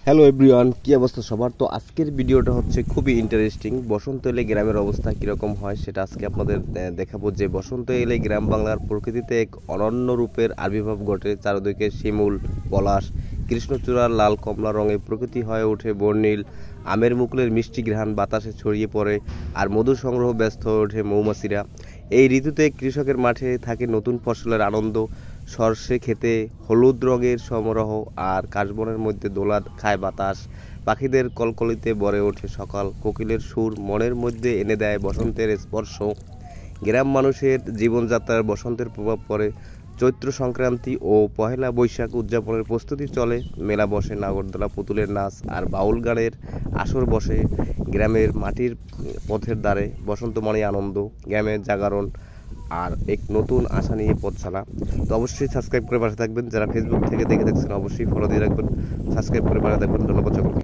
Hello everyone, কি অবস্থা সবার? তো আজকের ভিডিওটা হচ্ছে খুবই ইন্টারেস্টিং। বসন্ত এলে গ্রামের অবস্থা কীরকম হয় সেটা আজকে আপনাদের দেখাবো। যে বসন্ত এলে গ্রাম বাংলার প্রকৃতিতে এক অনন্য রূপের আবির্ভাব ঘটে। চারদিকে শিমুল, পলাশ, কৃষ্ণচূড়ার লাল কমলা রঙে প্রকৃতি হয়ে ওঠে বর্ণিল। আমের মুকুলের মিষ্টি ঘ্রাণ বাতাসে ছড়িয়ে পড়ে, আর মধু সংগ্রহ ব্যস্ত হয়ে ওঠে মৌমাছিরা। এই ঋতুতে কৃষকের মাঠে থাকে নতুন ফসলের আনন্দ। সরষে খেতে হলুদ রঙের সমারোহ, আর কাশবনের মধ্যে দোলা খায় বাতাস। পাখিদের কলকলিতে ভরে ওঠে সকাল, কোকিলের সুর মনের মধ্যে এনে দেয় বসন্তের স্পর্শ। গ্রাম মানুষের জীবনযাত্রার বসন্তের প্রভাব পড়ে। চৈত্র সংক্রান্তি ও পহেলা বৈশাখ উদযাপনের প্রস্তুতি চলে। মেলা বসে, নাগরদোলা, পুতুলের নাচ আর বাউল গানের আসর বসে গ্রামের মাটির পথের ধারে। বসন্ত মানে আনন্দ, গ্রামের জাগরণ আর এক নতুন আশা নিয়ে পথ চলা। তো অবশ্যই সাবস্ক্রাইব করে পাশে থাকবেন। যারা ফেসবুক থেকে দেখে দেখছেন অবশ্যই ফলো দিয়ে রাখবেন, সাবস্ক্রাইব করে পাশে থাকবেন। ধন্যবাদ সকলকে।